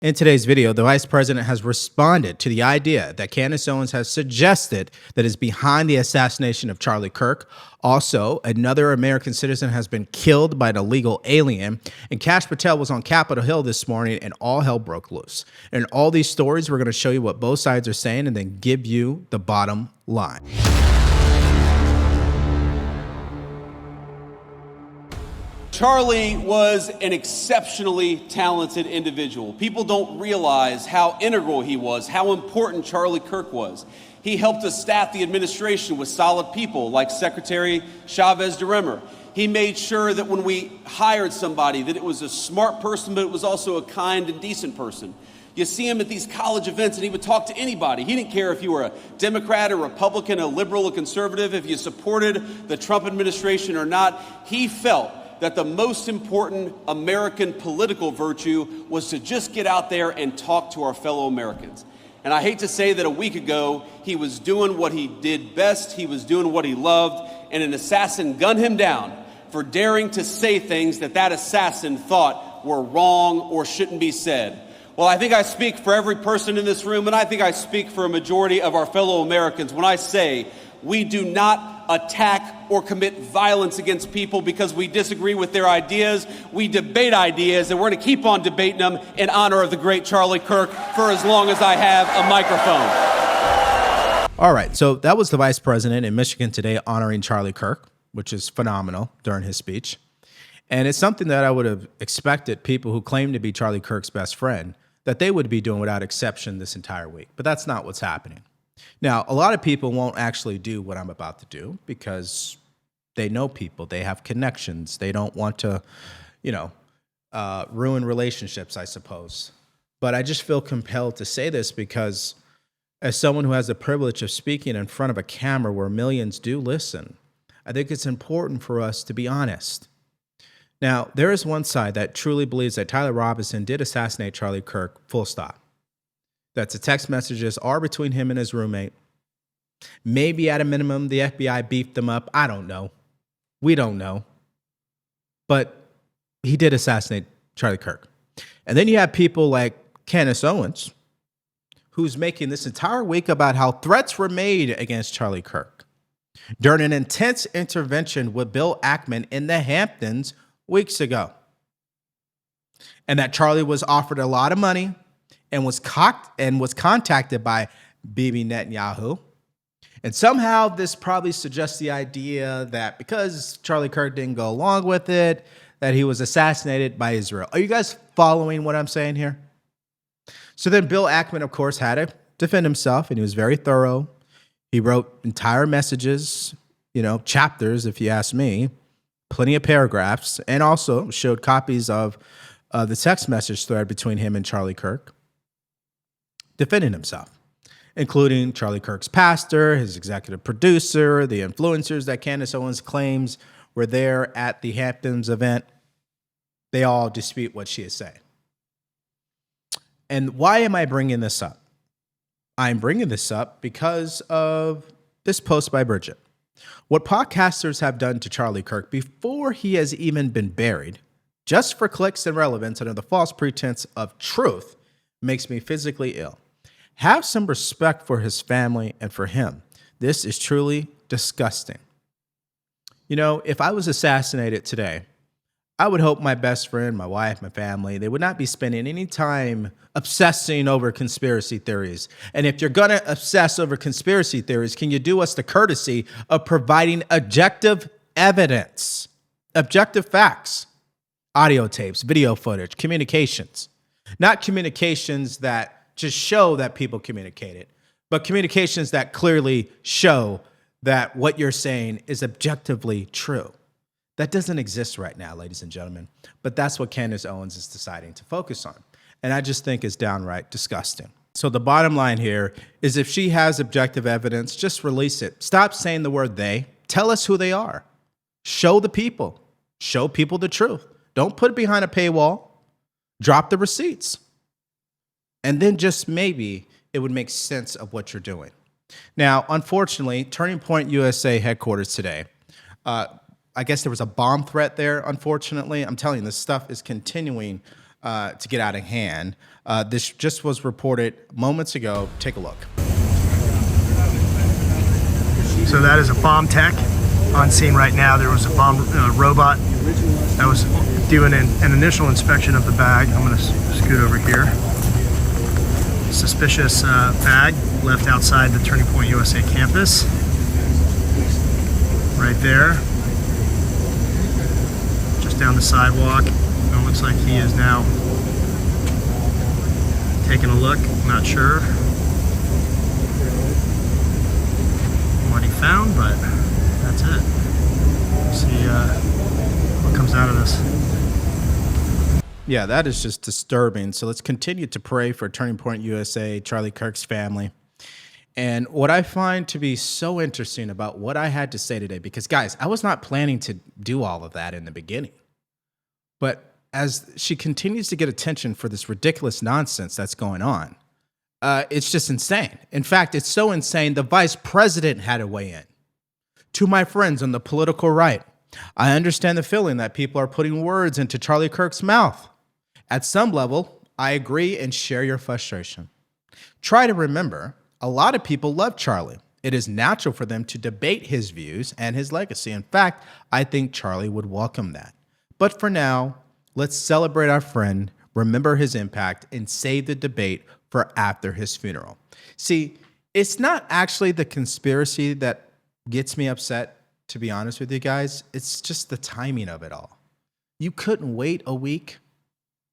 In today's video, the vice president has responded to the idea that Candace Owens has suggested that is behind the assassination of Charlie Kirk. Also, another American citizen has been killed by an illegal alien, and Kash Patel was on Capitol Hill this morning, and all hell broke loose. In all these stories, we're going to show you what both sides are saying and then give you the bottom line. Charlie was an exceptionally talented individual. People don't realize how integral he was, how important Charlie Kirk was. He helped us staff the administration with solid people like Secretary Chavez DeRemer. He made sure that when we hired somebody, that it was a smart person, but it was also a kind and decent person. You see him at these college events, and he would talk to anybody. He didn't care if you were a Democrat, a Republican, a liberal, a conservative, if you supported the Trump administration or not. He felt that the most important American political virtue was to just get out there and talk to our fellow Americans. And I hate to say that a week ago, he was doing what he did best, he was doing what he loved, and an assassin gunned him down for daring to say things that that assassin thought were wrong or shouldn't be said. Well, I think I speak for every person in this room, and I think I speak for a majority of our fellow Americans when I say we do not attack or commit violence against people because we disagree with their ideas. We debate ideas, and we're going to keep on debating them in honor of the great Charlie Kirk for as long as I have a microphone. All right, so that was the vice president in Michigan today honoring Charlie Kirk, which is phenomenal during his speech. And it's something that I would have expected people who claim to be Charlie Kirk's best friend, that they would be doing without exception this entire week. But that's not what's happening. Now, a lot of people won't actually do what I'm about to do because they know people, they have connections, they don't want to, ruin relationships, I suppose. But I just feel compelled to say this because as someone who has the privilege of speaking in front of a camera where millions do listen, I think it's important for us to be honest. Now, there is one side that truly believes that Tyler Robinson did assassinate Charlie Kirk, full stop. That the text messages are between him and his roommate. Maybe at a minimum, the FBI beefed them up. I don't know. We don't know. But he did assassinate Charlie Kirk. And then you have people like Candace Owens, who's making this entire week about how threats were made against Charlie Kirk during an intense intervention with Bill Ackman in the Hamptons weeks ago. And that Charlie was offered a lot of money and was contacted by Bibi Netanyahu. And somehow this probably suggests the idea that because Charlie Kirk didn't go along with it, that he was assassinated by Israel. Are you guys following what I'm saying here? So then Bill Ackman, of course, had to defend himself, and he was very thorough. He wrote entire messages, chapters, if you ask me, plenty of paragraphs, and also showed copies of the text message thread between him and Charlie Kirk, defending himself, including Charlie Kirk's pastor, his executive producer, the influencers that Candace Owens claims were there at the Hamptons event. They all dispute what she is saying. And why am I bringing this up? I'm bringing this up because of this post by Bridget. What podcasters have done to Charlie Kirk before he has even been buried, just for clicks and relevance under the false pretense of truth, makes me physically ill. Have some respect for his family and for him. This is truly disgusting. If I was assassinated today, I would hope my best friend, my wife, my family, they would not be spending any time obsessing over conspiracy theories. And if you're going to obsess over conspiracy theories, can you do us the courtesy of providing objective evidence, objective facts, audio tapes, video footage, communications, not communications that just show that people communicated, but communications that clearly show that what you're saying is objectively true. That doesn't exist right now, ladies and gentlemen, but that's what Candace Owens is deciding to focus on. And I just think it's downright disgusting. So the bottom line here is if she has objective evidence, just release it. Stop saying the word they. Tell us who they are. Show the people. Show people the truth. Don't put it behind a paywall. Drop the receipts. And then just maybe it would make sense of what you're doing. Now, unfortunately, Turning Point USA headquarters today, I guess there was a bomb threat there, unfortunately. I'm telling you, this stuff is continuing to get out of hand. This just was reported moments ago. Take a look. So that is a bomb tech on scene right now. There was a bomb robot that was doing an initial inspection of the bag. I'm going to scoot over here. Suspicious bag left outside the Turning Point USA campus. Right there. Just down the sidewalk. It looks like he is now taking a look. Not sure what he found, but that's it. See what comes out of this. Yeah, that is just disturbing. So let's continue to pray for Turning Point USA, Charlie Kirk's family. And what I find to be so interesting about what I had to say today, because guys, I was not planning to do all of that in the beginning. But as she continues to get attention for this ridiculous nonsense that's going on, it's just insane. In fact, it's so insane, the vice president had to weigh in. To my friends on the political right, I understand the feeling that people are putting words into Charlie Kirk's mouth. At some level, I agree and share your frustration. Try to remember, a lot of people love Charlie. It is natural for them to debate his views and his legacy. In fact, I think Charlie would welcome that. But for now, let's celebrate our friend, remember his impact, and save the debate for after his funeral. See, it's not actually the conspiracy that gets me upset, to be honest with you guys. It's just the timing of it all. You couldn't wait a week.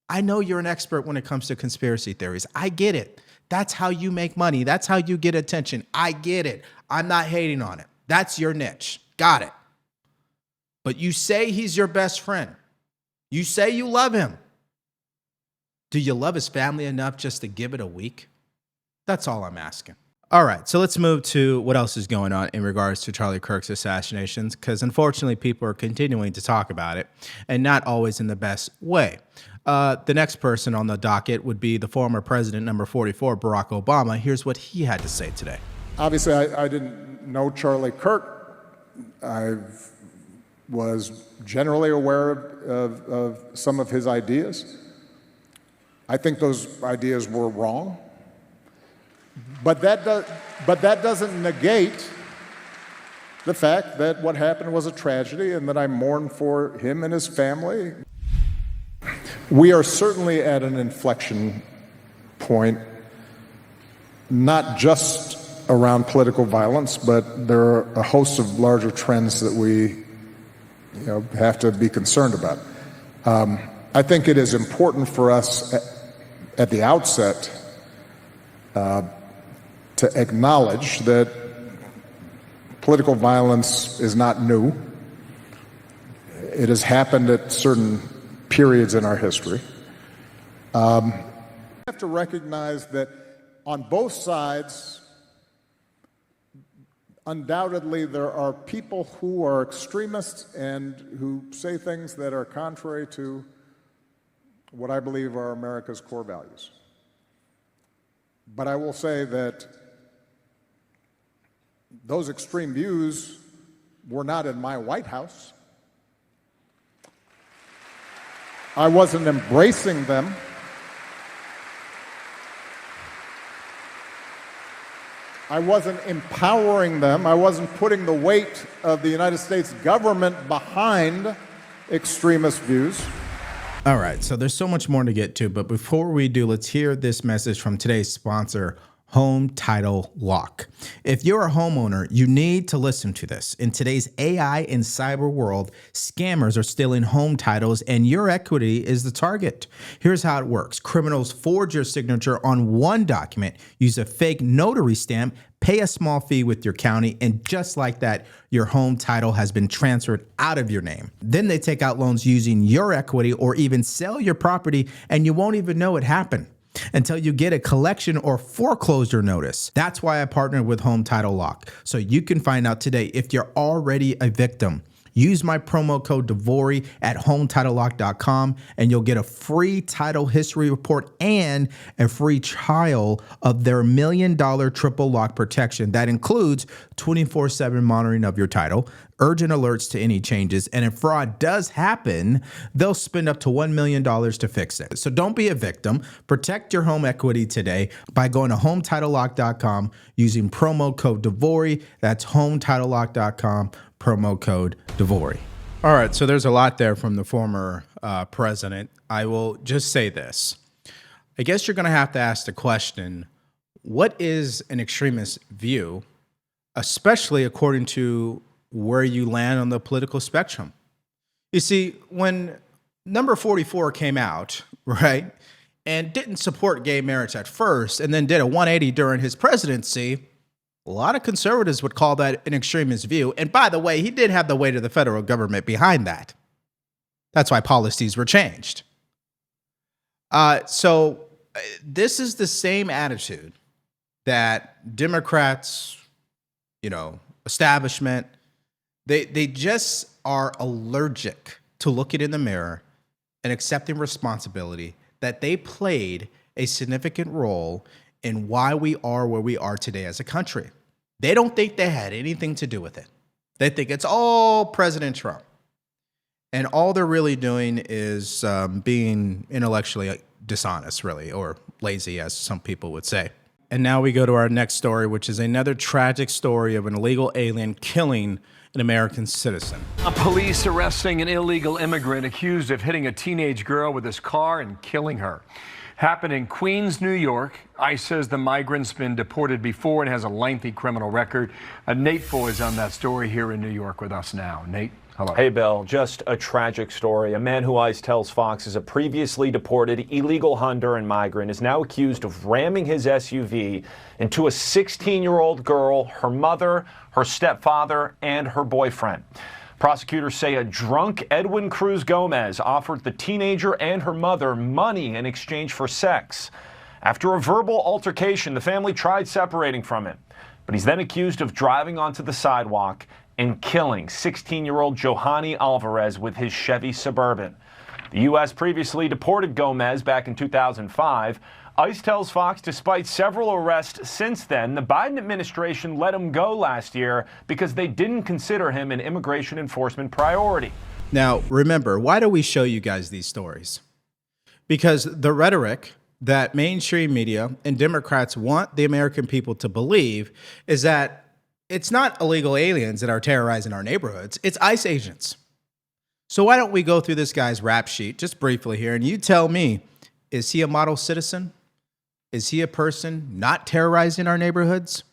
I know you're an expert when it comes to conspiracy theories. I get it. That's how you make money. That's how you get attention. I get it. I'm not hating on it. That's your niche. Got it. But you say he's your best friend. You say you love him. Do you love his family enough just to give it a week? That's all I'm asking. All right, so let's move to what else is going on in regards to Charlie Kirk's assassinations, because unfortunately people are continuing to talk about it, and not always in the best way. The next person on the docket would be the former president, number 44, Barack Obama. Here's what he had to say today. Obviously, I didn't know Charlie Kirk. I was generally aware of some of his ideas. I think those ideas were wrong. But that doesn't negate the fact that what happened was a tragedy and that I mourn for him and his family. We are certainly at an inflection point, not just around political violence, but there are a host of larger trends that we have to be concerned about. I think it is important for us at the outset to acknowledge that political violence is not new. It has happened at certain periods in our history. We have to recognize that on both sides, undoubtedly there are people who are extremists and who say things that are contrary to what I believe are America's core values. But I will say that those extreme views were not in my White House. I wasn't embracing them. I wasn't empowering them. I wasn't putting the weight of the United States government behind extremist views. All right, so there's so much more to get to, but before we do, let's hear this message from today's sponsor, Home Title Lock. If you're a homeowner, you need to listen to this. In today's AI and cyber world, scammers are stealing home titles and your equity is the target. Here's how it works. Criminals forge your signature on one document, use a fake notary stamp, pay a small fee with your county, and just like that, your home title has been transferred out of your name. Then they take out loans using your equity or even sell your property, and you won't even know it happened until you get a collection or foreclosure notice. That's why I partnered with Home Title Lock, so you can find out today if you're already a victim. Use my promo code DEVORY at HometitleLock.com and you'll get a free title history report and a free trial of their $1 million triple lock protection. That includes 24/7 monitoring of your title, urgent alerts to any changes, and if fraud does happen, they'll spend up to $1 million to fix it. So don't be a victim. Protect your home equity today by going to HomeTitleLock.com using promo code DeVory. That's HomeTitleLock.com, promo code DeVory. All right, so there's a lot there from the former president. I will just say this. I guess you're going to have to ask the question, what is an extremist view, especially according to where you land on the political spectrum? You see, when number 44 came out, right, and didn't support gay marriage at first and then did a 180 during his presidency, a lot of conservatives would call that an extremist view. And by the way, he did have the weight of the federal government behind that. That's why policies were changed. So this is the same attitude that Democrats, establishment, they just are allergic to looking in the mirror and accepting responsibility that they played a significant role in why we are where we are today as a country. They don't think they had anything to do with it. They think it's all President Trump. And all they're really doing is being intellectually dishonest, really, or lazy, as some people would say. And now we go to our next story, which is another tragic story of an illegal alien killing an American citizen. Police arresting an illegal immigrant accused of hitting a teenage girl with his car and killing her. Happened in Queens, New York. ICE says the migrant's been deported before and has a lengthy criminal record. Nate Foy is on that story here in New York with us now. Nate, hello. Hey, Bill. Just a tragic story. A man who ICE tells Fox is a previously deported illegal Honduran migrant is now accused of ramming his SUV into a 16-year-old girl, her mother, her stepfather, and her boyfriend. Prosecutors say a drunk Edwin Cruz Gomez offered the teenager and her mother money in exchange for sex. After a verbal altercation, the family tried separating from him, but he's then accused of driving onto the sidewalk and killing 16-year-old Johanny Alvarez with his Chevy Suburban. The U.S. previously deported Gomez back in 2005. ICE tells Fox despite several arrests since then, the Biden administration let him go last year because they didn't consider him an immigration enforcement priority. Now, remember, why do we show you guys these stories? Because the rhetoric that mainstream media and Democrats want the American people to believe is that it's not illegal aliens that are terrorizing our neighborhoods, it's ICE agents. So why don't we go through this guy's rap sheet just briefly here, and you tell me, is he a model citizen? Is he a person not terrorizing our neighborhoods?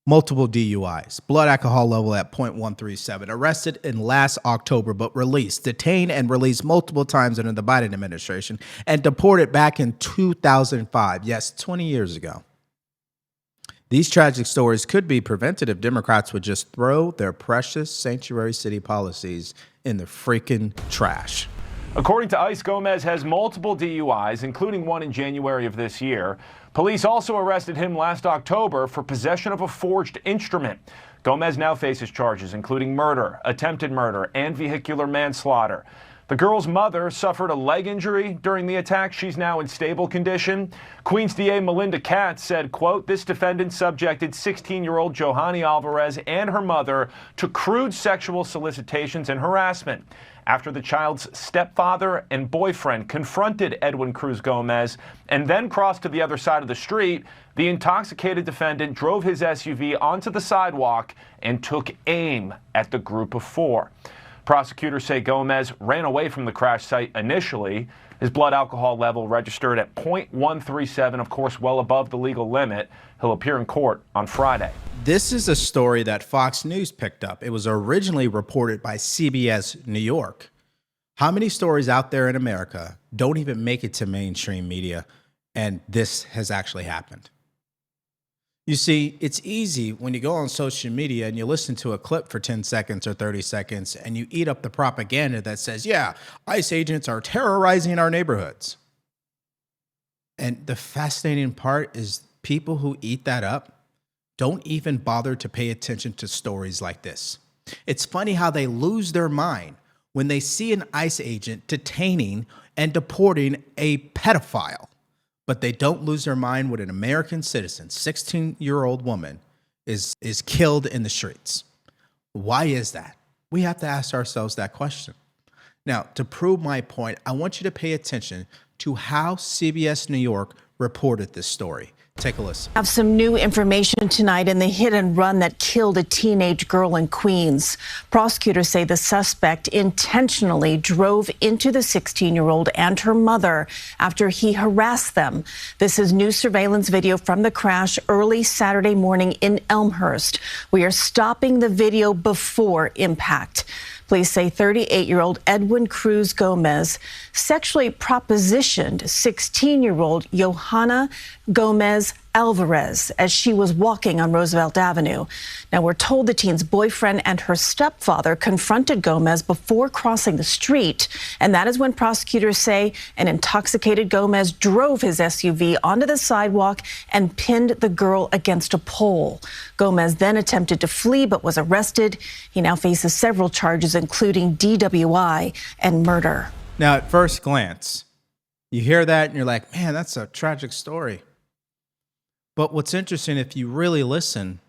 Multiple DUIs, blood alcohol level at 0.137, arrested in last October but released, detained and released multiple times under the Biden administration, and deported back in 2005, yes, 20 years ago. These tragic stories could be prevented if Democrats would just throw their precious sanctuary city policies in the freaking trash. According to ICE, Gomez has multiple DUIs, including one in January of this year. Police also arrested him last October for possession of a forged instrument. Gomez now faces charges including murder, attempted murder, and vehicular manslaughter. The girl's mother suffered a leg injury during the attack. She's now in stable condition. Queens DA Melinda Katz said, quote, this defendant subjected 16-year-old Johanny Alvarez and her mother to crude sexual solicitations and harassment. After the child's stepfather and boyfriend confronted Edwin Cruz Gomez and then crossed to the other side of the street, the intoxicated defendant drove his SUV onto the sidewalk and took aim at the group of four. Prosecutors say Gomez ran away from the crash site initially. His blood alcohol level registered at 0.137, of course, well above the legal limit. He'll appear in court on Friday. This is a story that Fox News picked up. It was originally reported by CBS New York. How many stories out there in America don't even make it to mainstream media, and this has actually happened? You see, it's easy when you go on social media and you listen to a clip for 10 seconds or 30 seconds and you eat up the propaganda that says, yeah, ICE agents are terrorizing our neighborhoods. And the fascinating part is people who eat that up don't even bother to pay attention to stories like this. It's funny how they lose their mind when they see an ICE agent detaining and deporting a pedophile. But they don't lose their mind when an American citizen, 16-year-old woman, is killed in the streets. Why is that? We have to ask ourselves that question. Now, to prove my point, I want you to pay attention to how CBS New York reported this story. Take a listen. Have some new information tonight in the hit and run that killed a teenage girl in Queens. Prosecutors say the suspect intentionally drove into the 16-year-old and her mother after he harassed them. This is new surveillance video from the crash early Saturday morning in Elmhurst. We are stopping the video before impact. Police say 38-year-old Edwin Cruz Gomez sexually propositioned 16-year-old Johanna Gomez Alvarez as she was walking on Roosevelt Avenue. Now, we're told the teen's boyfriend and her stepfather confronted Gomez before crossing the street, and that is when prosecutors say an intoxicated Gomez drove his SUV onto the sidewalk and pinned the girl against a pole. Gomez then attempted to flee but was arrested. He now faces several charges, including DWI and murder. Now, at first glance, you hear that and you're like, man, that's a tragic story. But what's interesting, if you really listen,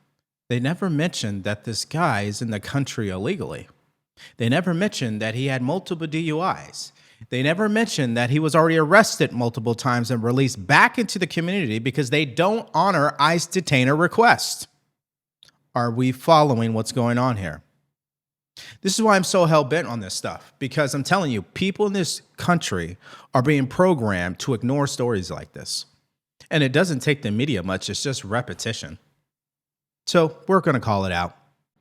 they never mentioned that this guy is in the country illegally. They never mentioned that he had multiple DUIs. They never mentioned that he was already arrested multiple times and released back into the community because they don't honor ICE detainer requests. Are we following what's going on here? This is why I'm so hell-bent on this stuff, because I'm telling you, people in this country are being programmed to ignore stories like this. And it doesn't take the media much, it's just repetition. So we're going to call it out.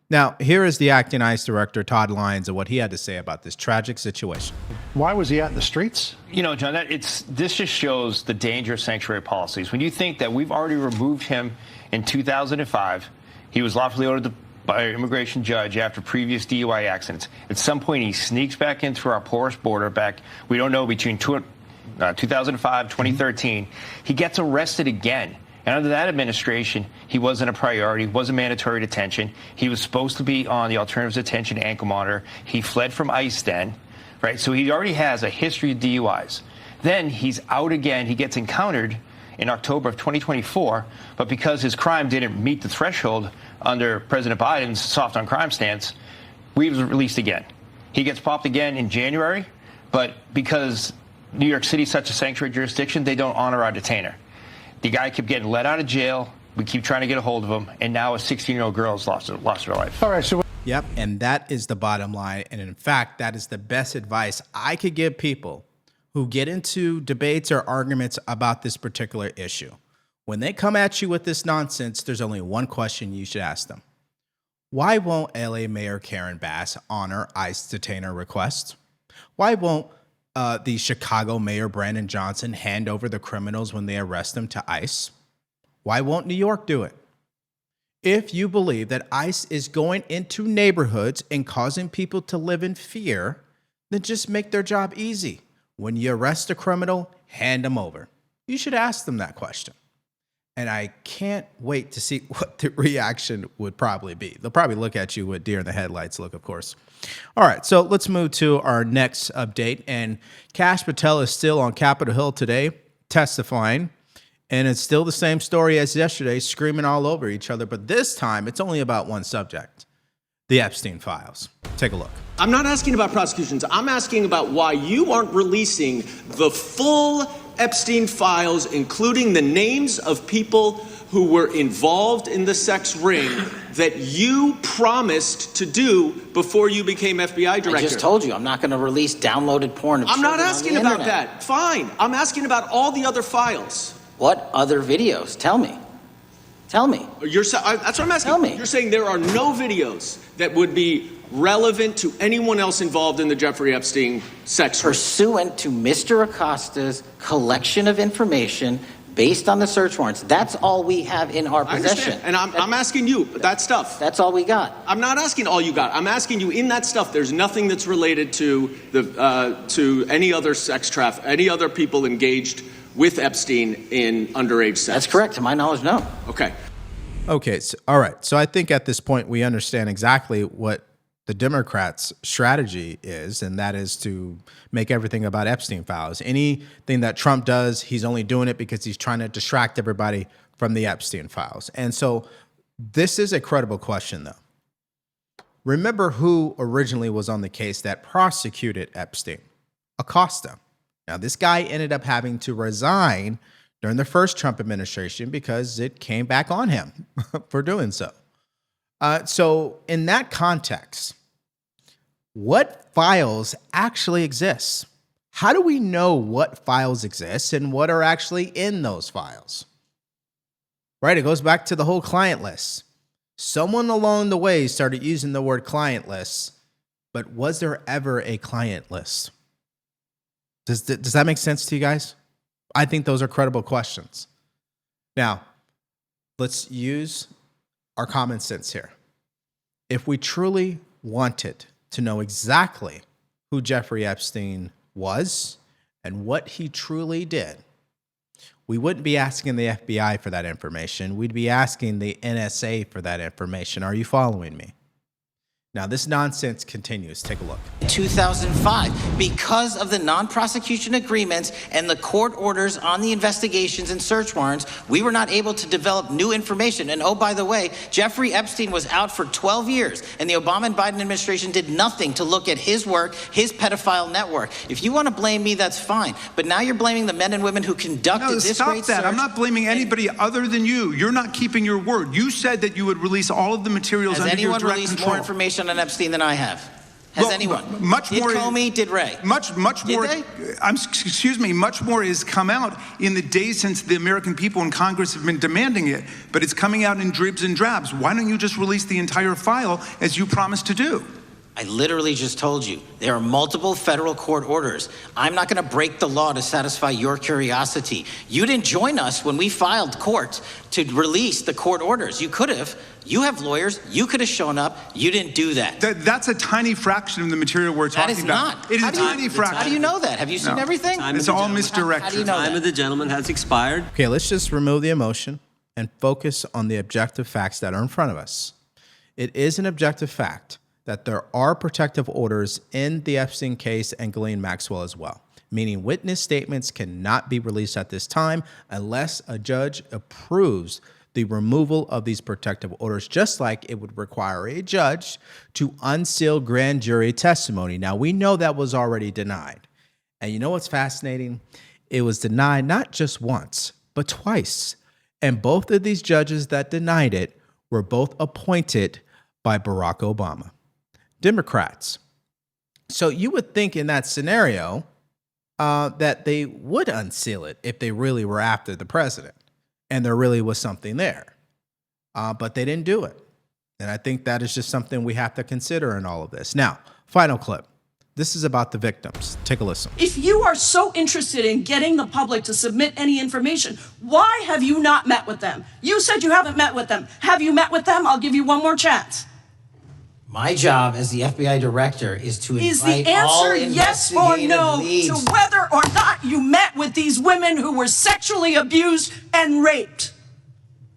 Now, here is the acting ICE director, Todd Lyons, and what he had to say about this tragic situation. Why was he out in the streets? You know, John, this just shows the danger of sanctuary policies. When you think that we've already removed him in 2005, he was lawfully ordered by an immigration judge after previous DUI accidents. At some point, he sneaks back in through our porous border back, we don't know, between 2005, 2013. He gets arrested again. And under that administration, he wasn't a priority, wasn't mandatory detention. He was supposed to be on the alternatives detention ankle monitor. He fled from ICE then, right? So he already has a history of DUIs. Then he's out again. He gets encountered in October of 2024, but because his crime didn't meet the threshold under President Biden's soft on crime stance, he was released again. He gets popped again in January, but because New York City is such a sanctuary jurisdiction, they don't honor our detainer. The guy kept getting let out of jail. We keep trying to get a hold of him, and now a 16-year-old girl has lost her life. All right, so Yep, and that is the bottom line. And in fact, that is the best advice I could give people who get into debates or arguments about this particular issue. When they come at you with this nonsense, there's only one question you should ask them. Why won't LA Mayor Karen Bass honor ICE detainer requests? Why won't the Chicago Mayor Brandon Johnson hand over the criminals when they arrest them to ICE? Why won't New York do it? If you believe that ICE is going into neighborhoods and causing people to live in fear, then just make their job easy. When you arrest a criminal, hand them over. You should ask them that question. And I can't wait to see what the reaction would probably be. They'll probably look at you with deer in the headlights look, of course. All right, so let's move to our next update. And Kash Patel is still on Capitol Hill today testifying. And it's still the same story as yesterday, screaming all over each other. But this time, it's only about one subject, the Epstein files. Take a look. I'm not asking about prosecutions. I'm asking about why you aren't releasing the full Epstein files, including the names of people who were involved in the sex ring that you promised to do before you became FBI director. I just told you I'm not going to release downloaded porn of I'm not children asking on the about internet. that. Fine. I'm asking about all the other files. What other videos? Tell me. Tell me. That's what I'm asking. Tell me. You're saying there are no videos that would be relevant to anyone else involved in the Jeffrey Epstein sex ring. Pursuant to Mr. Acosta's collection of information based on the search warrants. That's all we have in our possession. And I'm asking you that stuff. That's all we got. I'm not asking all you got. I'm asking you in that stuff. There's nothing that's related to to any other sex traffic, any other people engaged with Epstein in underage sex. That's correct. To my knowledge, no. Okay. Okay, so, all right. So I think at this point we understand exactly what the Democrats' strategy is, and that is to make everything about Epstein files. Anything that Trump does, he's only doing it because he's trying to distract everybody from the Epstein files. And so this is a credible question, though. remember who originally was on the case that prosecuted Epstein? Acosta. Now, this guy ended up having to resign during the first Trump administration because it came back on him for doing so. So in that context, what files actually exist? How do we know what files exist and what are actually in those files? Right, it goes back to the whole client list. Someone along the way started using the word client list, but was there ever a client list? Does that make sense to you guys? I think those are credible questions. Now, let's use our common sense here. If we truly wanted to know exactly who Jeffrey Epstein was and what he truly did, we wouldn't be asking the FBI for that information. We'd be asking the NSA for that information. Are you following me? Now, this nonsense continues. Take a look. 2005, because of the non-prosecution agreements and the court orders on the investigations and search warrants, we were not able to develop new information. And oh, by the way, Jeffrey Epstein was out for 12 years, and the Obama and Biden administration did nothing to look at his work, his pedophile network. If you want to blame me, that's fine. But now you're blaming the men and women who conducted this great search. I'm not blaming anybody other than you. You're not keeping your word. You said that you would release all of the materials under your direct control. Has anyone released more information on Epstein than I have? Has anyone? Much more. Did Comey? Did Ray? Much more. Excuse me. Much more has come out in the days since the American people and Congress have been demanding it. But it's coming out in dribs and drabs. Why don't you just release the entire file as you promised to do? I literally just told you, there are multiple federal court orders. I'm not going to break the law to satisfy your curiosity. You didn't join us when we filed court to release the court orders. You could have. You have lawyers. You could have shown up. You didn't do that. That's a tiny fraction of the material we're talking about. That is not. It is a tiny fraction. How do you know that? Have you seen everything? It's all misdirection. How do you know that? Time of the gentleman has expired. Okay, let's just remove the emotion and focus on the objective facts that are in front of us. It is an objective fact that there are protective orders in the Epstein case and Ghislaine Maxwell as well, meaning witness statements cannot be released at this time unless a judge approves the removal of these protective orders, just like it would require a judge to unseal grand jury testimony. Now, we know that was already denied. And you know what's fascinating? It was denied not just once, but twice. And both of these judges that denied it were both appointed by Barack Obama. Democrats. So you would think in that scenario that they would unseal it if they really were after the president and there really was something there. But they didn't do it. And I think that is just something we have to consider in all of this. Now, final clip. This is about the victims. Take a listen. If you are so interested in getting the public to submit any information, why have you not met with them? You said you haven't met with them. Have you met with them? I'll give you one more chance. My job as the FBI director is to invite Is the answer yes or no to whether or not you met with these women who were sexually abused and raped?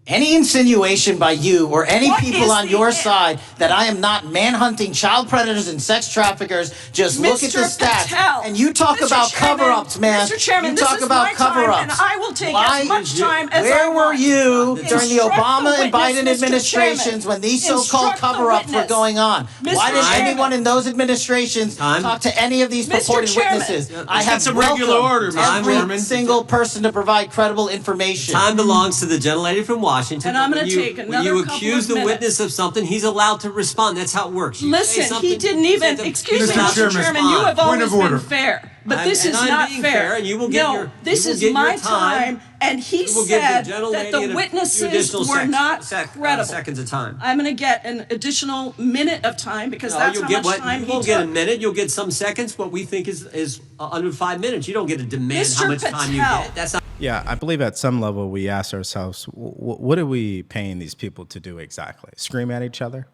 Any insinuation by you or any people on your side that I am not manhunting child predators and sex traffickers, just look at the stats. And you talk about cover-ups, man. Mr. Chairman, you talk about cover-ups. And I will take as much time as Where were you during the Obama and Biden administrations when these so-called cover-ups were going on? Why did anyone in those administrations talk to any of these purported witnesses? I have welcomed every single person to provide credible information. Time belongs to the gentlelady from Washington. And I'm going to take another couple of minutes. When you accuse the witness of something, he's allowed to respond. That's how it works. Listen, he didn't even, excuse me, Mr. Chairman, you have always been fair. But this is not fair. And you will get no, this is my time, and he said that the witnesses were not credible. Seconds of time. I'm going to get an additional minute of time because that's how much time he took. You won't get a minute. You'll get some seconds. What we think is under 5 minutes. You don't get to demand how much time you get. That's not. Yeah, I believe at some level we ask ourselves, what are we paying these people to do exactly? Scream at each other?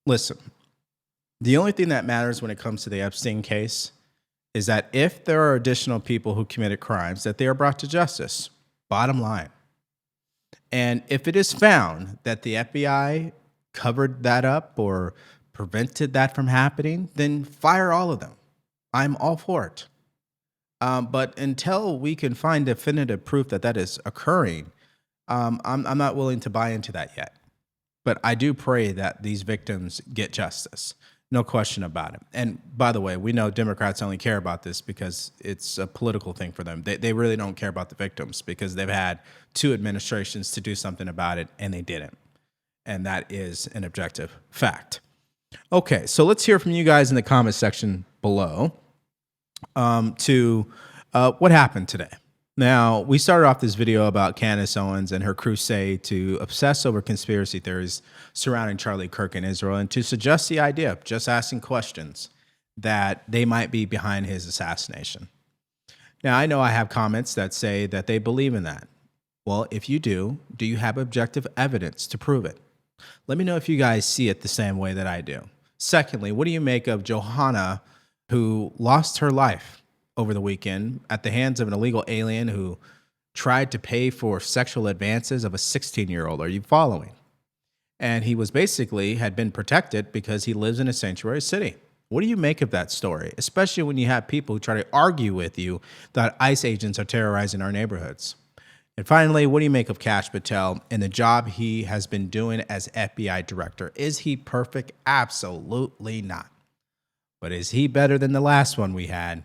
Listen, the only thing that matters when it comes to the Epstein case is that if there are additional people who committed crimes, that they are brought to justice. Bottom line. And if it is found that the FBI covered that up or prevented that from happening, then fire all of them. I'm all for it. But until we can find definitive proof that that is occurring, I'm not willing to buy into that yet. But I do pray that these victims get justice. No question about it. And by the way, we know Democrats only care about this because it's a political thing for them. They really don't care about the victims because they've had 2 administrations to do something about it and they didn't. And that is an objective fact. Okay, so let's hear from you guys in the comment section below what happened today. Now, we started off this video about Candace Owens and her crusade to obsess over conspiracy theories surrounding Charlie Kirk in Israel and to suggest the idea of just asking questions that they might be behind his assassination. Now, I know I have comments that say that they believe in that. Well, if you do you have objective evidence to prove it? Let me know if you guys see it the same way that I do. Secondly, what do you make of Johanna, who lost her life over the weekend at the hands of an illegal alien who tried to pay for sexual advances of a 16-year-old? Are you following? And he was basically had been protected because he lives in a sanctuary city. What do you make of that story, especially when you have people who try to argue with you that ICE agents are terrorizing our neighborhoods? And finally, what do you make of Kash Patel and the job he has been doing as FBI director? Is he perfect? Absolutely not. But is he better than the last one we had?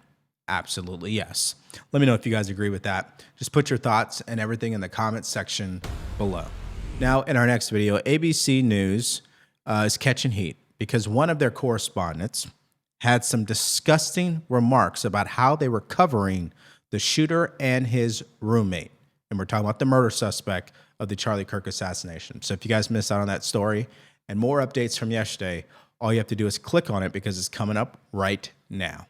Absolutely, yes. Let me know if you guys agree with that. Just put your thoughts and everything in the comments section below. Now, in our next video, ABC News is catching heat because one of their correspondents had some disgusting remarks about how they were covering the shooter and his roommate. And we're talking about the murder suspect of the Charlie Kirk assassination. So if you guys missed out on that story and more updates from yesterday, all you have to do is click on it because it's coming up right now.